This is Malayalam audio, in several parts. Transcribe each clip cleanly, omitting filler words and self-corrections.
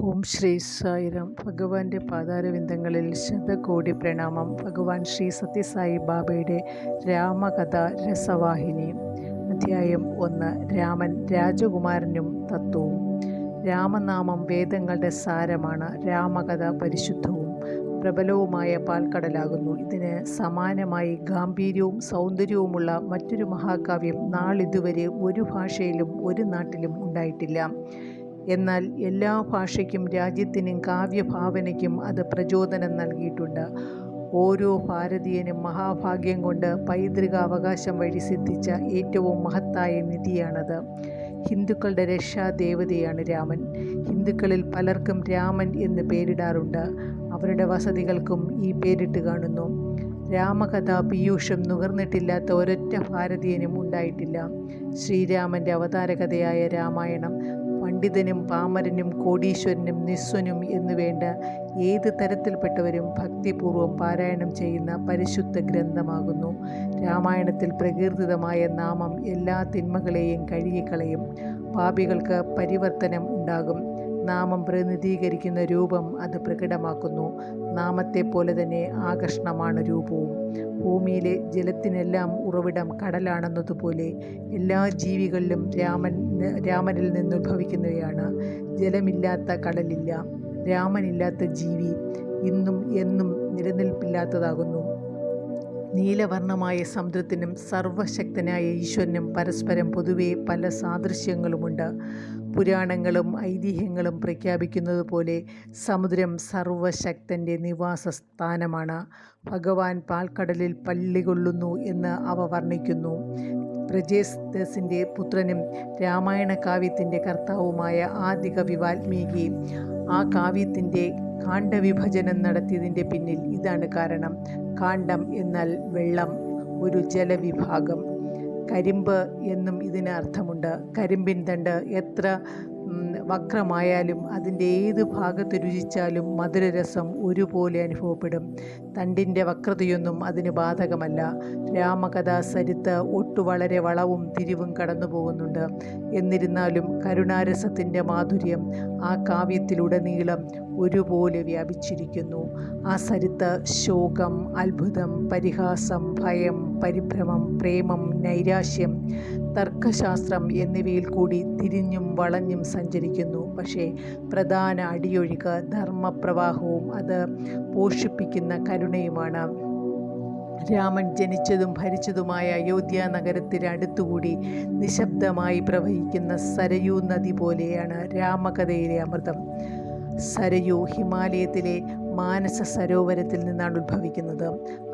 ഓം ശ്രീ സായിരാം. ഭഗവാന്റെ പാതാരവിന്ദങ്ങളിൽ ശതകോടി പ്രണാമം. ഭഗവാൻ ശ്രീ സത്യസായി ബാബയുടെ രാമകഥ രസവാഹിനി. അധ്യായം 1. രാമൻ രാജകുമാരനും തത്വവും. രാമനാമം വേദങ്ങളുടെ സാരമാണ്. രാമകഥ പരിശുദ്ധവും പ്രബലവുമായ പാൽക്കടലാകുന്നു. ഇതിന് സമാനമായി ഗാംഭീര്യവും സൗന്ദര്യവുമുള്ള മറ്റൊരു മഹാകാവ്യം നാളിതുവരെ ഒരു ഭാഷയിലും ഒരു നാട്ടിലും ഉണ്ടായിട്ടില്ല. എന്നാൽ എല്ലാ ഭാഷയ്ക്കും രാജ്യത്തിനും കാവ്യഭാവനയ്ക്കും അത് പ്രചോദനം നൽകിയിട്ടുണ്ട്. ഓരോ ഭാരതീയനും മഹാഭാഗ്യം കൊണ്ട് പൈതൃകാവകാശം വഴി സിദ്ധിച്ച ഏറ്റവും മഹത്തായ നിധിയാണത്. ഹിന്ദുക്കളുടെ രക്ഷാദേവതയാണ് രാമൻ. ഹിന്ദുക്കളിൽ പലർക്കും രാമൻ എന്ന് പേരിടാറുണ്ട്. അവരുടെ വസതികൾക്കും ഈ പേരിട്ട് കാണുന്നു. രാമകഥാ പീയൂഷം നുകർന്നിട്ടില്ലാത്ത ഒരൊറ്റ ഭാരതീയനും ഉണ്ടായിട്ടില്ല. ശ്രീരാമൻ്റെ അവതാരകഥയായ രാമായണം പണ്ഡിതനും പാമരനും കോടീശ്വരനും നിസ്വനും എന്നുവേണ്ട ഏത് തരത്തിൽപ്പെട്ടവരും ഭക്തിപൂർവ്വം പാരായണം ചെയ്യുന്ന പരിശുദ്ധ ഗ്രന്ഥമാകുന്നു. രാമായണത്തിൽ പ്രകീർത്തിതമായ നാമം എല്ലാ തിന്മകളെയും കഴുകിക്കളയും. പാപികൾക്ക് പരിവർത്തനം ഉണ്ടാകും. നാമം പ്രതിനിധീകരിക്കുന്ന രൂപം അത് പ്രകടമാക്കുന്നു. നാമത്തെ പോലെ തന്നെ ആകർഷണമാണ് രൂപവും. ഭൂമിയിലെ ജലത്തിനെല്ലാം ഉറവിടം കടലാണെന്നതുപോലെ എല്ലാ ജീവികളിലും രാമനിൽ നിന്നുദ്ഭവിക്കുന്നവയാണ്. ജലമില്ലാത്ത കടലില്ല. രാമനില്ലാത്ത ജീവി ഇന്നും എന്നും നിലനിൽപ്പില്ലാത്തതാകുന്നു. നീലവർണ്ണമായ സമുദ്രത്തിനും സർവശക്തനായ ഈശ്വരനും പരസ്പരം പൊതുവെ പല സാദൃശ്യങ്ങളുമുണ്ട്. പുരാണങ്ങളും ഐതിഹ്യങ്ങളും പ്രഖ്യാപിക്കുന്നത് പോലെ സമുദ്രം സർവശക്തൻ്റെ നിവാസ സ്ഥാനമാണ്. ഭഗവാൻ പാൽക്കടലിൽ പള്ളികൊള്ളുന്നു എന്ന് അവ വർണ്ണിക്കുന്നു. പ്രജേസ്ദസിൻ്റെ പുത്രനും രാമായണ കാവ്യത്തിൻ്റെ കർത്താവുമായ ആദികവി വാൽമീകി ആ കാവ്യത്തിൻ്റെ കാണ്ഡവിഭജനം നടത്തിയതിൻ്റെ പിന്നിൽ ഇതാണ് കാരണം. കാണ്ഡം എന്നാൽ വെള്ളം, ഒരു ജലവിഭാഗം. കരിമ്പ് എന്നും ഇതിന് അർത്ഥമുണ്ട്. കരിമ്പിൻ തണ്ട് എത്ര വക്രമായാലും അതിൻ്റെ ഏത് ഭാഗത്ത് രുചിച്ചാലും മധുരരസം ഒരുപോലെ അനുഭവപ്പെടും. തണ്ടിൻ്റെ വക്രതയൊന്നും അതിന് ബാധകമല്ല. രാമകഥാ സരിത്ത് ഒട്ടു വളരെ വളവും തിരിവും കടന്നു പോകുന്നുണ്ട്. എന്നിരുന്നാലും കരുണാരസത്തിൻ്റെ മാധുര്യം ആ കാവ്യത്തിലുടനീളം ഒരുപോലെ വ്യാപിച്ചിരിക്കുന്നു. ആ സരിത്ത് ശോകം, അത്ഭുതം, പരിഹാസം, ഭയം, പരിഭ്രമം, പ്രേമം, നൈരാശ്യം, തർക്കശാസ്ത്രം എന്നിവയിൽ കൂടി തിരിഞ്ഞും വളഞ്ഞും സഞ്ചരിക്കുന്നു. പക്ഷേ പ്രധാന അടിയൊഴുക്ക് ധർമ്മപ്രവാഹവും അത് പോഷിപ്പിക്കുന്ന കരുണയുമാണ്. രാമൻ ജനിച്ചതും ഭരിച്ചതുമായ അയോധ്യ നഗരത്തിനടുത്തുകൂടി നിശബ്ദമായി പ്രവഹിക്കുന്ന സരയൂ നദി പോലെയാണ് രാമകഥയിലെ അമൃതം. സരയൂ ഹിമാലയത്തിലെ മാനസ സരോവരത്തിൽ നിന്നാണ് ഉദ്ഭവിക്കുന്നത്.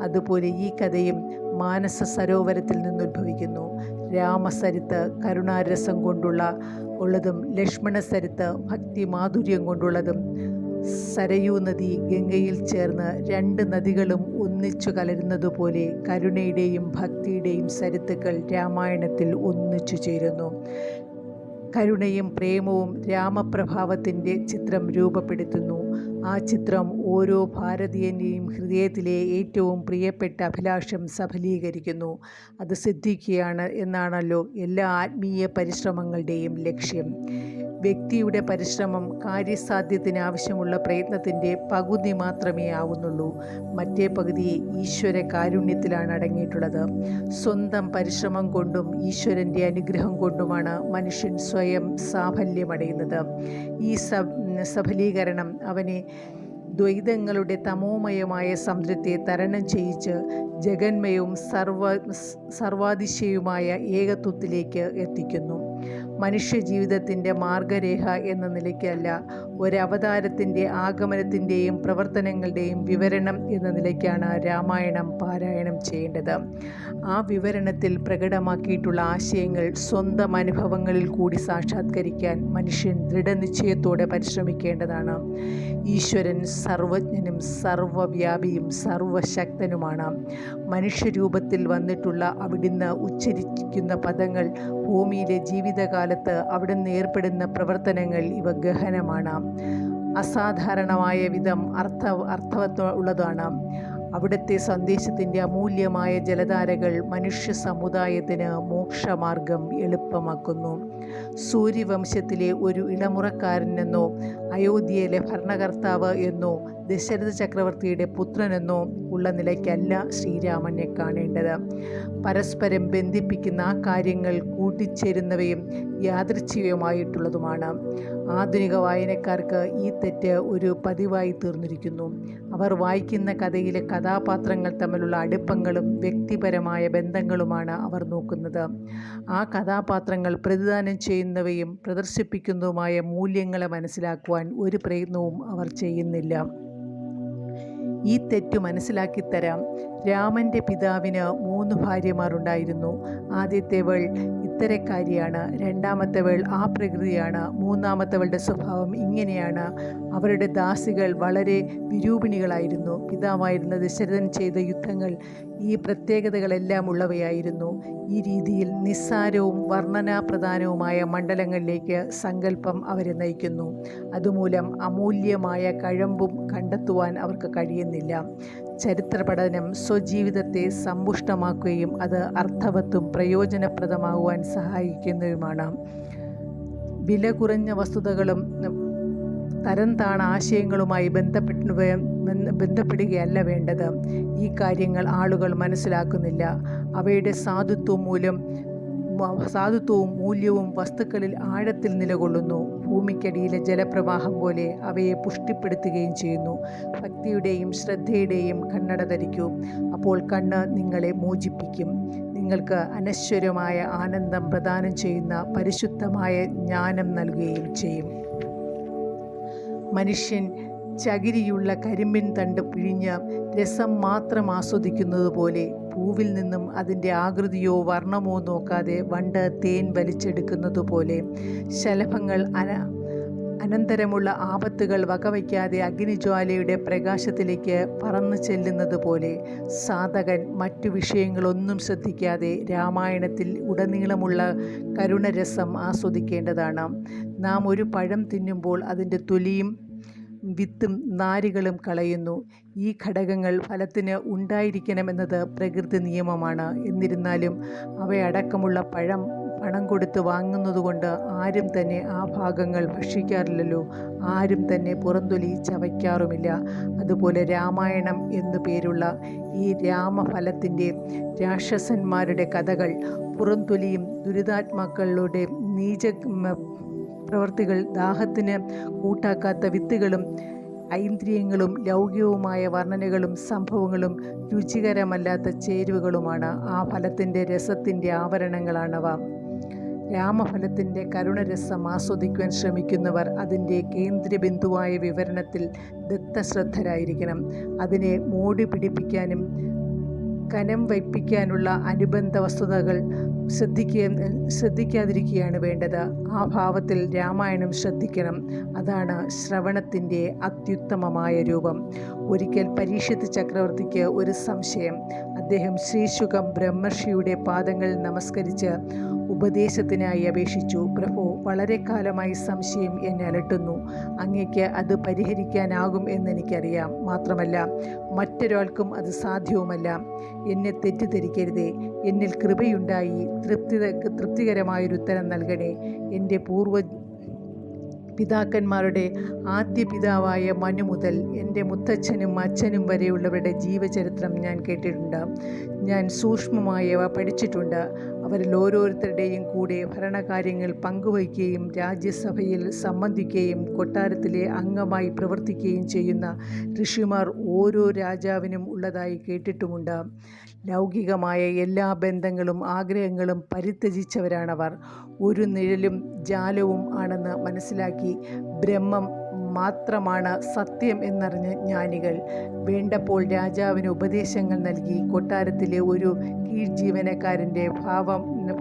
അതുപോലെ ഈ കഥയും മാനസ സരോവരത്തിൽ നിന്നുദ്ഭവിക്കുന്നു. രാമസരിത്ത് കരുണാരസം ഉള്ളതും ലക്ഷ്മണസരിത്ത് ഭക്തി മാധുര്യം കൊണ്ടുള്ളതും. സരയൂ നദി ഗംഗയിൽ ചേർന്ന് രണ്ട് നദികളും ഒന്നിച്ചു കലരുന്നതുപോലെ കരുണയുടെയും ഭക്തിയുടെയും സരിത്തുക്കൾ രാമായണത്തിൽ ഒന്നിച്ചു ചേരുന്നു. കരുണയും പ്രേമവും രാമപ്രഭാവത്തിൻ്റെ ചിത്രം രൂപപ്പെടുത്തുന്നു. ആ ചിത്രം ഓരോ ഭാരതീയൻ്റെയും ഹൃദയത്തിലെ ഏറ്റവും പ്രിയപ്പെട്ട അഭിലാഷം സഫലീകരിക്കുന്നു. അത് സിദ്ധിക്കുകയാണ് എന്നാണല്ലോ എല്ലാ ആത്മീയ പരിശ്രമങ്ങളുടെയും ലക്ഷ്യം. വ്യക്തിയുടെ പരിശ്രമം കാര്യസാധ്യത്തിന് ആവശ്യമുള്ള പ്രയത്നത്തിൻ്റെ പകുതി മാത്രമേ ആവുന്നുള്ളൂ. മറ്റേ പകുതി ഈശ്വര കാരുണ്യത്തിലാണ് അടങ്ങിയിട്ടുള്ളത്. സ്വന്തം പരിശ്രമം കൊണ്ടും ഈശ്വരൻ്റെ അനുഗ്രഹം കൊണ്ടുമാണ് മനുഷ്യൻ സ്വയം സാഫല്യമടയുന്നത്. ഈ സഫലീകരണം അവനെ ദ്വൈതങ്ങളുടെ തമോമയമായ സമുദ്രത്തെ തരണം ചെയ്യിച്ച് ജഗന്മയവും സർവാതിശയുമായ ഏകത്വത്തിലേക്ക് എത്തിക്കുന്നു. മനുഷ്യജീവിതത്തിൻ്റെ മാർഗരേഖ എന്ന നിലയ്ക്കല്ല, ഒരവതാരത്തിൻ്റെ ആഗമനത്തിൻ്റെയും പ്രവർത്തനങ്ങളുടെയും വിവരണം എന്ന നിലയ്ക്കാണ് രാമായണം പാരായണം ചെയ്യേണ്ടത്. ആ വിവരണത്തിൽ പ്രകടമാക്കിയിട്ടുള്ള ആശയങ്ങൾ സ്വന്തം അനുഭവങ്ങളിൽ കൂടി സാക്ഷാത്കരിക്കാൻ മനുഷ്യൻ ദൃഢനിശ്ചയത്തോടെ പരിശ്രമിക്കേണ്ടതാണ്. ഈശ്വരൻ സർവജ്ഞനും സർവവ്യാപിയും സർവശക്തനുമാണ്. മനുഷ്യരൂപത്തിൽ വന്നിട്ടുള്ള അവിടുന്ന് ഉച്ചരിക്കുന്ന പദങ്ങൾ, ഭൂമിയിലെ ജീവിതകാലത്ത് അവിടുന്ന് ഏർപ്പെടുന്ന പ്രവർത്തനങ്ങൾ ഇവ ഗഹനമാണ്. അസാധാരണമായ വിധം അർത്ഥവത്തുള്ളതാണ്. അവിടുത്തെ സന്ദേശത്തിൻ്റെ അമൂല്യമായ ജലധാരകൾ മനുഷ്യ സമുദായത്തിന് മോക്ഷമാർഗം എളുപ്പമാക്കുന്നു. സൂര്യവംശത്തിലെ ഒരു ഇളമുറക്കാരനെന്നോ അയോധ്യയിലെ ഭരണകർത്താവ് എന്നോ ദശരഥ ചക്രവർത്തിയുടെ പുത്രനെന്നോ ഉള്ള നിലയ്ക്കല്ല ശ്രീരാമനെ കാണേണ്ടത്. പരസ്പരം ബന്ധിപ്പിക്കുന്ന ആ കാര്യങ്ങൾ കൂട്ടിച്ചേരുന്നവയും യാദൃച്ഛികമായിട്ടുള്ളതുമാണ്. ആധുനിക വായനക്കാർക്ക് ഈ തെറ്റ് ഒരു പതിവായി തീർന്നിരിക്കുന്നു. അവർ വായിക്കുന്ന കഥയിലെ കഥാപാത്രങ്ങൾ തമ്മിലുള്ള അടുപ്പങ്ങളും വ്യക്തിപരമായ ബന്ധങ്ങളുമാണ് അവർ നോക്കുന്നത്. ആ കഥാപാത്രങ്ങൾ പ്രതിദാനം ചെയ്യുന്നവയും പ്രദർശിപ്പിക്കുന്നതുമായ മൂല്യങ്ങളെ മനസ്സിലാക്കുവാൻ ഒരു പ്രയത്നവും അവർ ചെയ്യുന്നില്ല. ഈ തെറ്റു മനസ്സിലാക്കിത്തരാം. രാമൻ്റെ പിതാവിന് 3 ഭാര്യമാരുണ്ടായിരുന്നു. ആദ്യത്തേവൾ ഇത്തരക്കാരിയാണ്, രണ്ടാമത്തേവൾ ആ പ്രകൃതിയാണ്, മൂന്നാമത്തേവളുടെ സ്വഭാവം ഇങ്ങനെയാണ്. അവരുടെ ദാസികൾ വളരെ വിരൂപിണികളായിരുന്നു. പിതാവായിരുന്ന ദശരഥൻ ചെയ്ത യുദ്ധങ്ങൾ ഈ പ്രത്യേകതകളെല്ലാം ഉള്ളവയായിരുന്നു. ഈ രീതിയിൽ നിസ്സാരവും വർണ്ണനാപ്രധാനവുമായ മണ്ഡലങ്ങളിലേക്ക് സങ്കല്പം അവരെ നയിക്കുന്നു. അതുമൂലം അമൂല്യമായ കഴമ്പും കണ്ടെത്തുവാൻ അവർക്ക് കഴിയുന്നില്ല. ചരിത്ര പഠനം സ്വജീവിതത്തെ സമ്പുഷ്ടമാക്കുകയും അത് അർത്ഥവത്തും പ്രയോജനപ്രദമാകുവാൻ സഹായിക്കുന്നതുമാണ്. വില കുറഞ്ഞ വസ്തുതകളും തരം താണ ആശയങ്ങളുമായി ബന്ധപ്പെടുകയല്ല വേണ്ടത്. ഈ കാര്യങ്ങൾ ആളുകൾ മനസ്സിലാക്കുന്നില്ല. അവയുടെ സാധുത്വവും മൂല്യവും വസ്തുക്കളിൽ ആഴത്തിൽ നിലകൊള്ളുന്നു. ഭൂമിക്കടിയിലെ ജലപ്രവാഹം പോലെ അവയെ പുഷ്ടിപ്പെടുത്തുകയും ചെയ്യുന്നു. ഭക്തിയുടെയും ശ്രദ്ധയുടെയും കണ്ണട ധരിക്കൂ. അപ്പോൾ കണ്ണ് നിങ്ങളെ മോചിപ്പിക്കും. നിങ്ങൾക്ക് അനശ്വരമായ ആനന്ദം പ്രദാനം ചെയ്യുന്ന പരിശുദ്ധമായ ജ്ഞാനം നൽകുകയും ചെയ്യും. മനുഷ്യൻ ചകിരിയുള്ള കരിമ്പിൻ തണ്ട് പിഴിഞ്ഞ് രസം മാത്രം ആസ്വദിക്കുന്നത് പോലെ പൂവിൽ നിന്നും അതിൻ്റെ ആകൃതിയോ വർണ്ണമോ നോക്കാതെ വണ്ട് തേൻ വലിച്ചെടുക്കുന്നത് പോലെ ശലഭങ്ങൾ അനന്തരമുള്ള ആപത്തുകൾ വകവയ്ക്കാതെ അഗ്നിജ്വാലയുടെ പ്രകാശത്തിലേക്ക് പറന്നു ചെല്ലുന്നത് പോലെ സാധകൻ മറ്റു വിഷയങ്ങളൊന്നും ശ്രദ്ധിക്കാതെ രാമായണത്തിൽ ഉടനീളമുള്ള കരുണരസം ആസ്വദിക്കേണ്ടതാണ്. നാം ഒരു പഴം തിന്നുമ്പോൾ അതിൻ്റെ തൊലിയും വിത്തും നാരുകളും കളയുന്നു. ഈ ഘടകങ്ങൾ ഫലത്തിന് ഉണ്ടായിരിക്കണമെന്നത് പ്രകൃതി നിയമമാണ്. എന്നിരുന്നാലും അവയടക്കമുള്ള പഴം പണം കൊടുത്ത് വാങ്ങുന്നതുകൊണ്ട് ആരും തന്നെ ആ ഭാഗങ്ങൾ ഭക്ഷിക്കാറില്ലല്ലോ. ആരും തന്നെ പുറന്തൊലി ചവയ്ക്കാറുമില്ല. അതുപോലെ രാമായണം എന്നു പേരുള്ള ഈ രാമഫലത്തിൻ്റെ രാക്ഷസന്മാരുടെ കഥകൾ പുറന്തൊലിയും ദുരിതാത്മാക്കളുടെ നീച പ്രവൃത്തികൾ, ദാഹത്തിന് കൂട്ടാക്കാത്ത വിത്തുകളും ഐന്ദ്രിയങ്ങളും ലൗകികവുമായ വർണ്ണനകളും സംഭവങ്ങളും രുചികരമല്ലാത്ത ചേരുവകളുമാണ്. ആ ഫലത്തിൻ്റെ രസത്തിൻ്റെ ആവരണങ്ങളാണവ. രാമഫലത്തിൻ്റെ കരുണരസം ആസ്വദിക്കുവാൻ ശ്രമിക്കുന്നവർ അതിൻ്റെ കേന്ദ്രബിന്ദുവായ വിവരണത്തിൽ ദത്തശ്രദ്ധരായിരിക്കണം. അതിനെ മോടി പിടിപ്പിക്കാനും കനം വയ്പ്പിക്കാനുള്ള അനുബന്ധ വസ്തുതകൾ ശ്രദ്ധിക്കാതിരിക്കുകയാണ് വേണ്ടത്. ആ ഭാവത്തിൽ രാമായണം ശ്രദ്ധിക്കണം. അതാണ് ശ്രവണത്തിൻ്റെ അത്യുത്തമമായ രൂപം. ഒരിക്കൽ പരീക്ഷിത് ചക്രവർത്തിക്ക് ഒരു സംശയം. അദ്ദേഹം ശ്രീശുകം ബ്രഹ്മർഷിയുടെ പാദങ്ങളിൽ നമസ്കരിച്ച് ഉപദേശത്തിനായി അപേക്ഷിച്ചു. പ്രഭു, വളരെ കാലമായി സംശയം എന്നെ അലട്ടുന്നു. അങ്ങയ്ക്ക് അത് പരിഹരിക്കാനാകും എന്നെനിക്കറിയാം. മാത്രമല്ല മറ്റൊരാൾക്കും അത് സാധ്യവുമല്ല. എന്നെ തെറ്റിദ്ധരിക്കരുതേ. എന്നിൽ കൃപയുണ്ടായി തൃപ്തികരമായൊരു ഉത്തരം നൽകണേ. എൻ്റെ പിതാക്കന്മാരുടെ ആദ്യ പിതാവായ മനു മുതൽ എൻ്റെ മുത്തച്ഛനും അച്ഛനും വരെയുള്ളവരുടെ ജീവചരിത്രം ഞാൻ കേട്ടിട്ടുണ്ട്. ഞാൻ സൂക്ഷ്മമായവ പഠിച്ചിട്ടുണ്ട്. അവരിൽ ഓരോരുത്തരുടെയും കൂടെ ഭരണകാര്യങ്ങൾ പങ്കുവയ്ക്കുകയും രാജ്യസഭയിൽ സംബന്ധിക്കുകയും കൊട്ടാരത്തിലെ അംഗമായി പ്രവർത്തിക്കുകയും ചെയ്യുന്ന ഋഷിമാർ ഓരോ രാജാവിനും ഉള്ളതായി കേട്ടിട്ടുമുണ്ട്. ലൗകികമായ എല്ലാ ബന്ധങ്ങളും ആഗ്രഹങ്ങളും പരിത്യജിച്ചവരാണവർ. ഒരു നിഴലും ജാലവും ആണെന്ന് മനസ്സിലാക്കി ബ്രഹ്മം മാത്രമാണ് സത്യം എന്നറിഞ്ഞ ജ്ഞാനികൾ വേണ്ടപ്പോൾ രാജാവിന് ഉപദേശങ്ങൾ നൽകി കൊട്ടാരത്തിലെ ഒരു കീഴ്ജീവനക്കാരൻ്റെ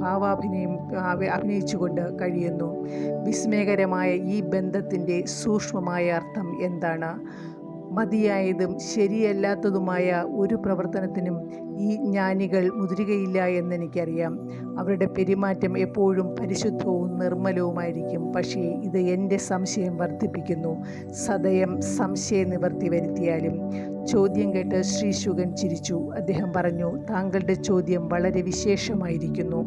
ഭാവാഭിനയം അഭിനയിച്ചുകൊണ്ട് കഴിയുന്നു. വിസ്മയകരമായ ഈ ബന്ധത്തിൻ്റെ സൂക്ഷ്മമായ അർത്ഥം എന്താണ്? മതിയായതും ശരിയല്ലാത്തതുമായ ഒരു പ്രവർത്തനത്തിനും ഈ ജ്ഞാനികൾ മുതിരുകയില്ല എന്നെനിക്കറിയാം. അവരുടെ പെരുമാറ്റം എപ്പോഴും പരിശുദ്ധവും നിർമ്മലവുമായിരിക്കും. പക്ഷേ ഇത് എൻ്റെ സംശയം വർദ്ധിപ്പിക്കുന്നു. സദയം സംശയ നിവർത്തി വരുത്തിയാലും. ചോദ്യം കേട്ട് ശ്രീ ശുഗൻ ചിരിച്ചു. അദ്ദേഹം പറഞ്ഞു, താങ്കളുടെ ചോദ്യം വളരെ വിശേഷമായിരിക്കുന്നു.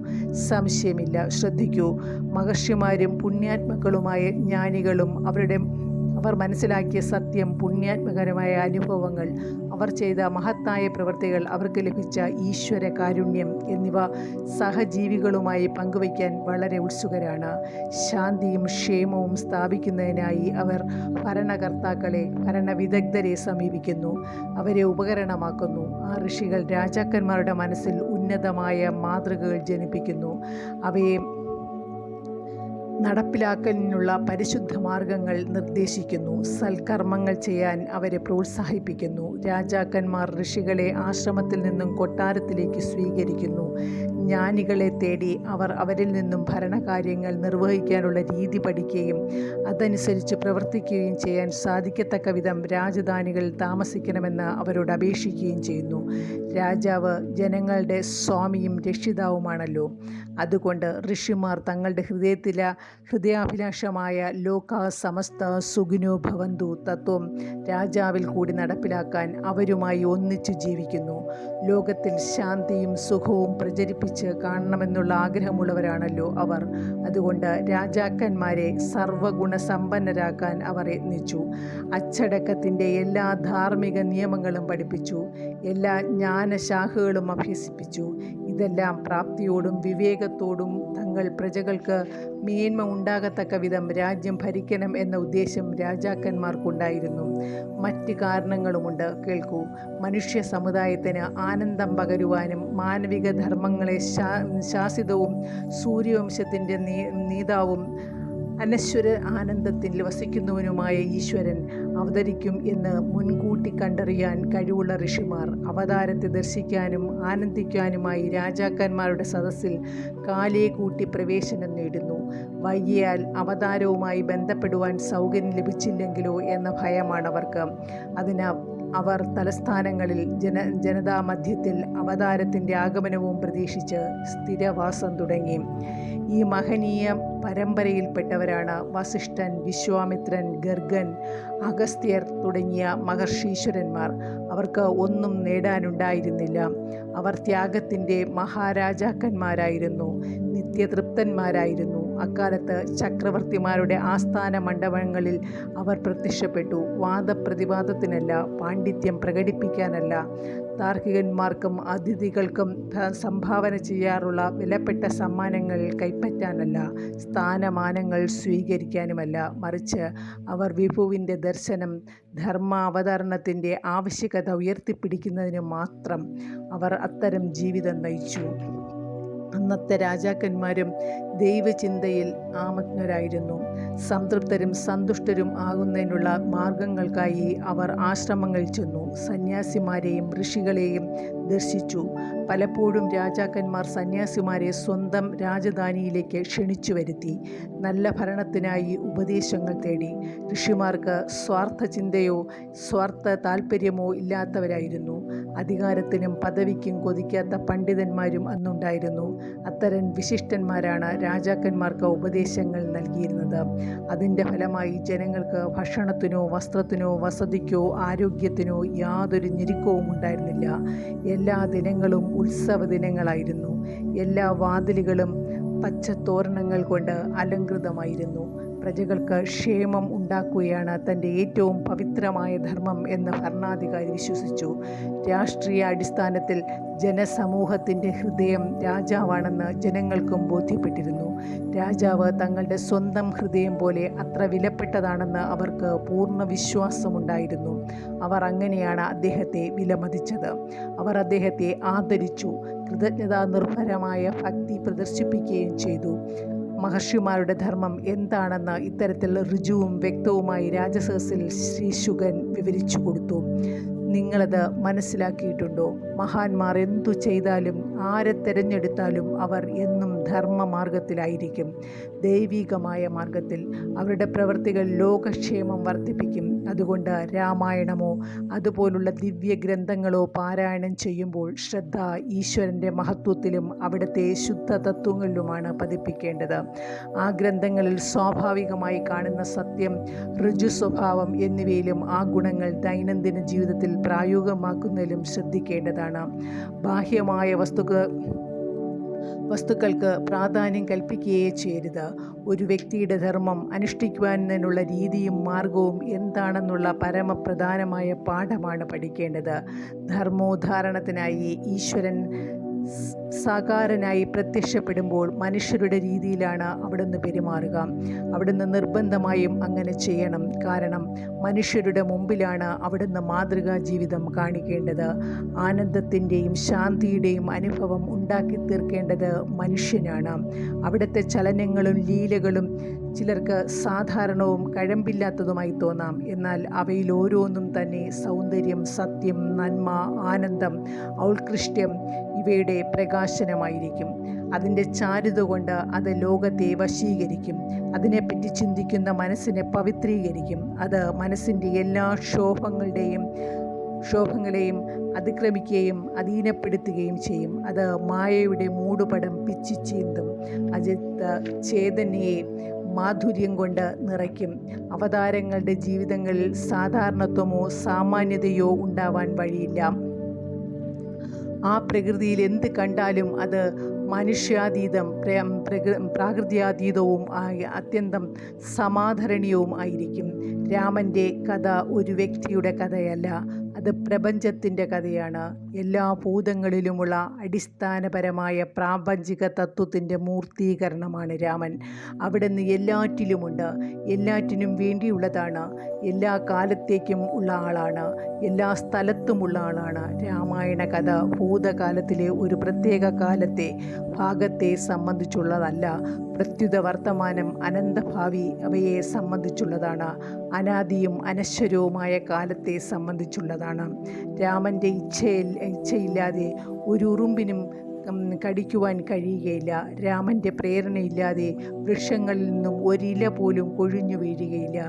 സംശയമില്ല. ശ്രദ്ധിക്കൂ. മഹർഷിമാരും പുണ്യാത്മക്കളുമായ ജ്ഞാനികളും അവർ മനസ്സിലാക്കിയ സത്യം, പുണ്യാത്മകരമായ അനുഭവങ്ങൾ, അവർ ചെയ്ത മഹത്തായ പ്രവൃത്തികൾ, അവർക്ക് ലഭിച്ച ഈശ്വര കാരുണ്യം എന്നിവ സഹജീവികളുമായി പങ്കുവയ്ക്കാൻ വളരെ ഉത്സുകരാണ്. ശാന്തിയും ക്ഷേമവും സ്ഥാപിക്കുന്നതിനായി അവർ ഭരണവിദഗ്ധരെ സമീപിക്കുന്നു, അവരെ ഉപകരണമാക്കുന്നു. ആ ഋഷികൾ രാജാക്കന്മാരുടെ മനസ്സിൽ ഉന്നതമായ മാതൃകകൾ ജനിപ്പിക്കുന്നു, അവയെ നടപ്പിലാക്കലിനുള്ള പരിശുദ്ധ മാർഗങ്ങൾ നിർദ്ദേശിക്കുന്നു, സൽക്കർമ്മങ്ങൾ ചെയ്യാൻ അവരെ പ്രോത്സാഹിപ്പിക്കുന്നു. രാജാക്കന്മാർ ഋഷികളെ ആശ്രമത്തിൽ നിന്നും കൊട്ടാരത്തിലേക്ക് സ്വീകരിക്കുന്നു. ജ്ഞാനികളെ തേടി അവർ അവരിൽ നിന്നും ഭരണകാര്യങ്ങൾ നിർവഹിക്കാനുള്ള രീതി പഠിക്കുകയും അതനുസരിച്ച് പ്രവർത്തിക്കുകയും ചെയ്യാൻ സാധിക്കത്തക്ക വിധം രാജധാനികൾ താമസിക്കണമെന്ന് അവരോട് അപേക്ഷിക്കുകയും ചെയ്യുന്നു. രാജാവ് ജനങ്ങളുടെ സ്വാമിയും രക്ഷിതാവുമാണല്ലോ. അതുകൊണ്ട് ഋഷിമാർ തങ്ങളുടെ ഹൃദയാഭിലാഷമായ ലോക സമസ്ത സുഖിനോ ഭവന്തു തത്വം രാജാവിൽ കൂടി നടപ്പിലാക്കാൻ അവരുമായി ഒന്നിച്ചു ജീവിക്കുന്നു. ലോകത്തിൽ ശാന്തിയും സുഖവും പ്രചരിപ്പിച്ച് കാണണമെന്നുള്ള ആഗ്രഹമുള്ളവരാണല്ലോ അവർ. അതുകൊണ്ട് രാജാക്കന്മാരെ സർവഗുണസമ്പന്നരാക്കാൻ അവർ യത്നിച്ചു. അച്ചടക്കത്തിൻ്റെ എല്ലാ ധാർമ്മിക നിയമങ്ങളും പഠിപ്പിച്ചു, എല്ലാ ജ്ഞാനശാഖകളും അഭ്യസിപ്പിച്ചു. ഇതെല്ലാം പ്രാപ്തിയോടും വിവേകത്തോടും തങ്ങൾ പ്രജകൾക്ക് മേന്മ ഉണ്ടാകത്തക്ക വിധം രാജ്യം ഭരിക്കണം എന്ന ഉദ്ദേശം രാജാക്കന്മാർക്കുണ്ടായിരുന്നു. മറ്റ് കാരണങ്ങളുമുണ്ട്, കേൾക്കൂ. മനുഷ്യ സമുദായത്തിന് ആനന്ദം പകരുവാനും മാനവിക ധർമ്മങ്ങളെ ശാസിതവും സൂര്യവംശത്തിൻ്റെ നേതാവും അനശ്വര ആനന്ദത്തിൽ വസിക്കുന്നവനുമായ ഈശ്വരൻ അവതരിക്കും എന്ന് മുൻകൂട്ടി കണ്ടറിയാൻ കഴിവുള്ള ഋഷിമാർ അവതാരത്തെ ദർശിക്കാനും ആനന്ദിക്കാനുമായി രാജാക്കന്മാരുടെ സദസ്സിൽ കാലേ കൂട്ടി പ്രവേശനം നേടുന്നു. വൈകിയാൽ അവതാരവുമായി ബന്ധപ്പെടുവാൻ സൗകര്യം ലഭിച്ചില്ലെങ്കിലോ എന്ന ഭയമാണവർക്ക്. അവർ തലസ്ഥാനങ്ങളിൽ ജനതാമധ്യത്തിൽ അവതാരത്തിൻ്റെ ആഗമനവും പ്രതീക്ഷിച്ച് സ്ഥിരവാസം തുടങ്ങി. ഈ മഹനീയ പരമ്പരയിൽപ്പെട്ടവരാണ് വസിഷ്ഠൻ, വിശ്വാമിത്രൻ, ഗർഗൻ, അഗസ്ത്യർ തുടങ്ങിയ മഹർഷീശ്വരന്മാർ. അവർക്ക് ഒന്നും നേടാനുണ്ടായിരുന്നില്ല. അവർ ത്യാഗത്തിൻ്റെ മഹാരാജാക്കന്മാരായിരുന്നു, നിത്യതൃപ്തന്മാരായിരുന്നു. അക്കാലത്ത് ചക്രവർത്തിമാരുടെ ആസ്ഥാന മണ്ഡപങ്ങളിൽ അവർ പ്രത്യക്ഷപ്പെട്ടു. വാദപ്രതിവാദത്തിനല്ല, പാണ്ഡിത്യം പ്രകടിപ്പിക്കാനല്ല, താർക്കികന്മാർക്കും അതിഥികൾക്കും സംഭാവന ചെയ്യാറുള്ള വിലപ്പെട്ട സമ്മാനങ്ങൾ കൈപ്പറ്റാനല്ല, സ്ഥാനമാനങ്ങൾ സ്വീകരിക്കാനുമല്ല, മറിച്ച് അവർ വിഭുവിൻ്റെ ദർശനം, ധർമാവതരണത്തിൻ്റെ ആവശ്യകത ഉയർത്തിപ്പിടിക്കുന്നതിന് മാത്രം അവർ അത്തരം ജീവിതം നയിച്ചു. അന്നത്തെ രാജാക്കന്മാരും ദൈവചിന്തയിൽ ആമഗ്നരായിരുന്നു. സംതൃപ്തരും സന്തുഷ്ടരും ആകുന്നതിനുള്ള മാർഗങ്ങൾക്കായി അവർ ആശ്രമങ്ങളിൽ ചെന്നു. സന്യാസിമാരെയും ഋഷികളെയും ദർശിച്ചു. പലപ്പോഴും രാജാക്കന്മാർ സന്യാസിമാരെ സ്വന്തം രാജധാനിയിലേക്ക് ക്ഷണിച്ചു വരുത്തി. നല്ല ഭരണത്തിനായി ഉപദേശങ്ങൾ തേടി. ഋഷിമാർക്ക് സ്വാർത്ഥ ചിന്തയോ സ്വാർത്ഥ താല്പര്യമോ ഇല്ലാത്തവരായിരുന്നു. അധികാരത്തിനും പദവിക്കും കൊതിക്കാത്ത പണ്ഡിതന്മാരും അന്നുണ്ടായിരുന്നു. അത്തരം വിശിഷ്ടന്മാരാണ് രാജാക്കന്മാർക്ക് ഉപദേശങ്ങൾ നൽകിയിരുന്നത്. അതിൻ്റെ ഫലമായി ജനങ്ങൾക്ക് ഭക്ഷണത്തിനോ വസ്ത്രത്തിനോ വസതിക്കോ ആരോഗ്യത്തിനോ യാതൊരു ഞെരുക്കവും ഉണ്ടായിരുന്നില്ല. എല്ലാ ദിനങ്ങളും ഉത്സവ ദിനങ്ങളായിരുന്നു. എല്ലാ വാതിലുകളും പച്ചത്തോരണങ്ങൾ കൊണ്ട് അലങ്കൃതമായിരുന്നു. പ്രജകൾക്ക് ക്ഷേമം ഉണ്ടാക്കുകയാണ് തൻ്റെ ഏറ്റവും പവിത്രമായ ധർമ്മം എന്ന് ഭരണാധികാരി വിശ്വസിച്ചു. രാഷ്ട്രീയ അടിസ്ഥാനത്തിൽ ജനസമൂഹത്തിൻ്റെ ഹൃദയം രാജാവാണെന്ന് ജനങ്ങൾക്കും ബോധ്യപ്പെട്ടിരുന്നു. രാജാവ് തങ്ങളുടെ സ്വന്തം ഹൃദയം പോലെ അത്ര വിലപ്പെട്ടതാണെന്ന് അവർക്ക് പൂർണ്ണ വിശ്വാസമുണ്ടായിരുന്നു. അവർ അങ്ങനെയാണ് അദ്ദേഹത്തെ വിലമതിച്ചത്. അവർ അദ്ദേഹത്തെ ആദരിച്ചു, കൃതജ്ഞതാ നിർഭരമായ ഭക്തി പ്രദർശിപ്പിക്കുകയും ചെയ്തു. മഹർഷിമാരുടെ ധർമ്മം എന്താണെന്ന് ഇത്തരത്തിൽ ഋജുവും വ്യക്തവുമായി രാജസദസ്സിൽ ശ്രീ ശുഗൻ വിവരിച്ചു കൊടുത്തു. നിങ്ങളത് മനസ്സിലാക്കിയിട്ടുണ്ടോ? മഹാന്മാർ എന്തു ചെയ്താലും ആരെ തിരഞ്ഞെടുത്താലും അവർ എന്നും ധർമ്മമാർഗത്തിലായിരിക്കും, ദൈവികമായ മാർഗത്തിൽ. അവരുടെ പ്രവൃത്തികൾ ലോകക്ഷേമം വർദ്ധിപ്പിക്കും, അതുകൊണ്ട് രാമായണമോ അതുപോലുള്ള ദിവ്യഗ്രന്ഥങ്ങളോ പാരായണം ചെയ്യുമ്പോൾ ശ്രദ്ധ ഈശ്വരൻ്റെ മഹത്വത്തിലും അവിടുത്തെ ശുദ്ധ തത്വങ്ങളിലുമാണ് പതിപ്പിക്കേണ്ടത്. ആ ഗ്രന്ഥങ്ങളിൽ സ്വാഭാവികമായി കാണുന്ന സത്യം, ഋജു സ്വഭാവം എന്നിവയിലും ആ ഗുണങ്ങൾ ദൈനംദിന ജീവിതത്തിൽ പ്രായോഗികമാക്കുന്നതിലും ശ്രദ്ധിക്കേണ്ടതാണ്. ബാഹ്യമായ വസ്തുക്കൾക്ക് പ്രാധാന്യം കൽപ്പിക്കുകയേ ചെയ്യരുത്. ഒരു വ്യക്തിയുടെ ധർമ്മം അനുഷ്ഠിക്കുവാനുള്ള രീതിയും മാർഗവും എന്താണെന്നുള്ള പരമപ്രധാനമായ പാഠമാണ് പഠിക്കേണ്ടത്. ധർമ്മോദ്ധാരണത്തിനായി ഈശ്വരൻ സാകാരനായി പ്രത്യക്ഷപ്പെടുമ്പോൾ മനുഷ്യരുടെ രീതിയിലാണ് അവിടുന്ന് പെരുമാറുക. അവിടുന്ന് നിർബന്ധമായും അങ്ങനെ ചെയ്യണം. കാരണം മനുഷ്യരുടെ മുമ്പിലാണ് അവിടുന്ന് മാതൃകാ ജീവിതം കാണിക്കേണ്ടത്. ആനന്ദത്തിൻ്റെയും ശാന്തിയുടെയും അനുഭവം ഉണ്ടാക്കി തീർക്കേണ്ടത് മനുഷ്യനാണ്. അവിടുത്തെ ചലനങ്ങളും ലീലകളും ചിലർക്ക് സാധാരണവും കഴമ്പില്ലാത്തതുമായി തോന്നാം. എന്നാൽ അവയിൽ ഓരോന്നും തന്നെ സൗന്ദര്യം, സത്യം, നന്മ, ആനന്ദം, ഔത്കൃഷ്ട്യം ഇവയുടെ പ്രകാശനമായിരിക്കും. അതിൻ്റെ ചാരുത കൊണ്ട് അത് ലോകത്തെ വശീകരിക്കും. അതിനെപ്പറ്റി ചിന്തിക്കുന്ന മനസ്സിനെ പവിത്രീകരിക്കും. അത് മനസ്സിൻ്റെ എല്ലാ ക്ഷോഭങ്ങളെയും അതിക്രമിക്കുകയും അധീനപ്പെടുത്തുകയും ചെയ്യും. അത് മായയുടെ മൂടുപടം പിച്ചിച്ചീന്തും. അജിത്ത് ചേതനയെ മാധുര്യം കൊണ്ട് നിറയ്ക്കും. അവതാരങ്ങളുടെ ജീവിതങ്ങളിൽ സാധാരണത്വമോ സാമാന്യതയോ ഉണ്ടാവാൻ വഴിയില്ല. ആ പ്രകൃതിയിൽ എന്ത് കണ്ടാലും അത് മനുഷ്യാതീതം, പ്രാകൃത്യാതീതവും അത്യന്തം സമാധരണീയവും ആയിരിക്കും. രാമൻ്റെ കഥ ഒരു വ്യക്തിയുടെ കഥയല്ല, അത് പ്രപഞ്ചത്തിൻ്റെ കഥയാണ്. എല്ലാ ഭൂതങ്ങളിലുമുള്ള അടിസ്ഥാനപരമായ പ്രാപഞ്ചിക തത്വത്തിൻ്റെ മൂർത്തീകരണമാണ് രാമൻ. അവിടുന്ന് എല്ലാറ്റിലുമുണ്ട്, എല്ലാറ്റിനും വേണ്ടിയുള്ളതാണ്, എല്ലാ കാലത്തേക്കും ഉള്ള ആളാണ്, എല്ലാ സ്ഥലത്തുമുള്ള ആളാണ്. രാമായണ കഥ ഭൂതകാലത്തിലെ ഒരു പ്രത്യേക ഭാഗത്തെ സംബന്ധിച്ചുള്ളതല്ല. പ്രത്യുത വർത്തമാനം, അനന്തഭാവി അവയെ സംബന്ധിച്ചുള്ളതാണ്. അനാദിയും അനശ്വരവുമായ കാലത്തെ സംബന്ധിച്ചുള്ളതാണ്. രാമൻ്റെ ഇച്ഛയില്ലാതെ ഒരു ഉറുമ്പിനും കടിക്കുവാൻ കഴിയുകയില്ല. രാമൻ്റെ പ്രേരണയില്ലാതെ വൃക്ഷങ്ങളിൽ നിന്നും ഒരില പോലും കൊഴിഞ്ഞു വീഴുകയില്ല.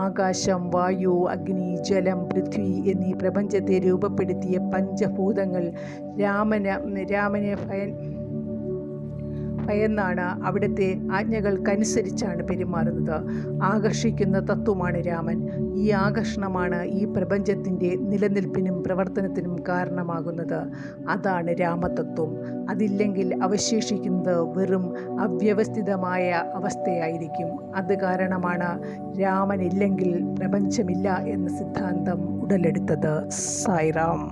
ആകാശം, വായു, അഗ്നി, ജലം, പൃഥ്വി എന്നീ പ്രപഞ്ചത്തെ രൂപപ്പെടുത്തിയ പഞ്ചഭൂതങ്ങൾ രാമനെ ഭയന്നാണ്, അവിടുത്തെ ആജ്ഞകൾക്കനുസരിച്ചാണ് പെരുമാറുന്നത്. ആകർഷിക്കുന്ന തത്വമാണ് രാമൻ. ഈ ആകർഷണമാണ് ഈ പ്രപഞ്ചത്തിൻ്റെ നിലനിൽപ്പിനും പ്രവർത്തനത്തിനും കാരണമാകുന്നത്. അതാണ് രാമതത്വം. അതില്ലെങ്കിൽ അവശേഷിക്കുന്നത് വെറും അവ്യവസ്ഥിതമായ അവസ്ഥയായിരിക്കും. അത് കാരണമാണ് രാമനില്ലെങ്കിൽ പ്രപഞ്ചമില്ല എന്ന സിദ്ധാന്തം ഉടലെടുത്തത്. സായിറാം.